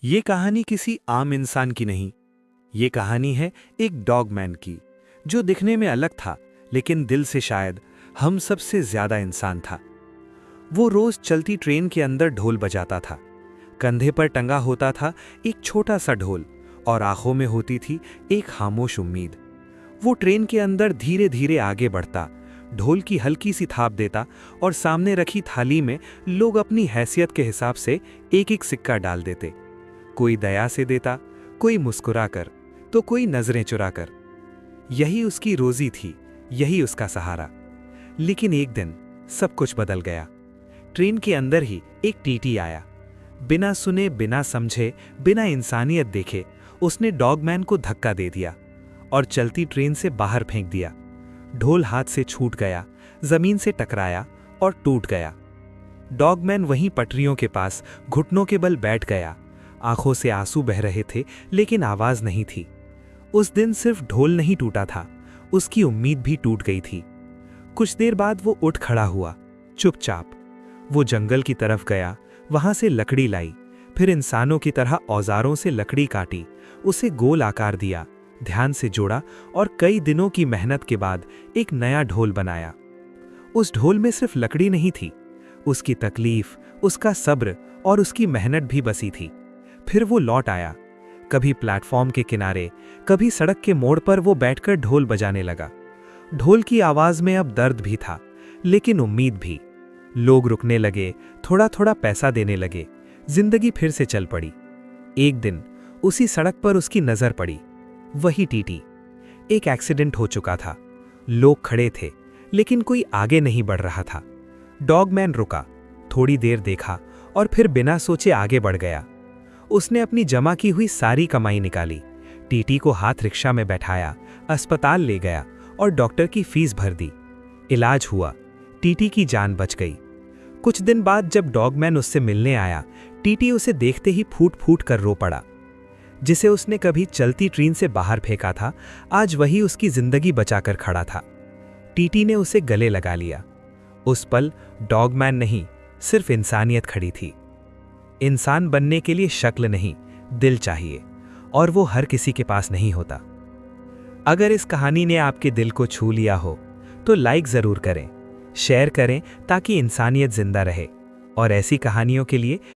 ये कहानी किसी आम इंसान की नहीं। ये कहानी है एक डॉगमैन की, जो दिखने में अलग था लेकिन दिल से शायद हम सबसे ज्यादा इंसान था। वो रोज चलती ट्रेन के अंदर ढोल बजाता था। कंधे पर टंगा होता था एक छोटा सा ढोल और आंखों में होती थी एक खामोश उम्मीद। वो ट्रेन के अंदर धीरे धीरे आगे बढ़ता, ढोल की हल्की सी थाप देता और सामने रखी थाली में लोग अपनी हैसियत के हिसाब से एक एक सिक्का डाल देते। कोई दया से देता, कोई मुस्कुराकर, तो कोई नजरें चुराकर। यही उसकी रोजी थी, यही उसका सहारा। लेकिन एक दिन सब कुछ बदल गया। ट्रेन के अंदर ही एक टीटी आया। बिना सुने, बिना समझे, बिना इंसानियत देखे उसने डॉगमैन को धक्का दे दिया और चलती ट्रेन से बाहर फेंक दिया। ढोल हाथ से छूट गया, जमीन से टकराया और टूट गया। डॉगमैन वहीं पटरियों के पास घुटनों के बल बैठ गया। आंखों से आंसू बह रहे थे लेकिन आवाज नहीं थी। उस दिन सिर्फ ढोल नहीं टूटा था, उसकी उम्मीद भी टूट गई थी। कुछ देर बाद वो उठ खड़ा हुआ, चुपचाप। वो जंगल की तरफ गया, वहां से लकड़ी लाई, फिर इंसानों की तरह औजारों से लकड़ी काटी, उसे गोल आकार दिया, ध्यान से जोड़ा और कई दिनों की मेहनत के बाद एक नया ढोल बनाया। उस ढोल में सिर्फ लकड़ी नहीं थी, उसकी तकलीफ, उसका सब्र और उसकी मेहनत भी बसी थी। फिर वो लौट आया, कभी प्लेटफॉर्म के किनारे, कभी सड़क के मोड़ पर वो बैठकर ढोल बजाने लगा। ढोल की आवाज में अब दर्द भी था, लेकिन उम्मीद भी। लोग रुकने लगे, थोड़ा थोड़ा पैसा देने लगे, जिंदगी फिर से चल पड़ी। एक दिन उसी सड़क पर उसकी नजर पड़ी, वही टीटी। एक एक्सीडेंट हो चुका था, लोग खड़े थे लेकिन कोई आगे नहीं बढ़ रहा था। डॉगमैन रुका, थोड़ी देर देखा और फिर बिना सोचे आगे बढ़ गया। उसने अपनी जमा की हुई सारी कमाई निकाली, टीटी को हाथ रिक्शा में बैठाया, अस्पताल ले गया और डॉक्टर की फीस भर दी। इलाज हुआ, टीटी की जान बच गई। कुछ दिन बाद जब डॉगमैन उससे मिलने आया, टीटी उसे देखते ही फूट फूट कर रो पड़ा। जिसे उसने कभी चलती ट्रेन से बाहर फेंका था, आज वही उसकी जिंदगी बचाकर खड़ा था। टीटी ने उसे गले लगा लिया। उस पल डॉगमैन नहीं, सिर्फ इंसानियत खड़ी थी। इंसान बनने के लिए शक्ल नहीं, दिल चाहिए, और वो हर किसी के पास नहीं होता। अगर इस कहानी ने आपके दिल को छू लिया हो तो लाइक जरूर करें, शेयर करें ताकि इंसानियत जिंदा रहे। और ऐसी कहानियों के लिए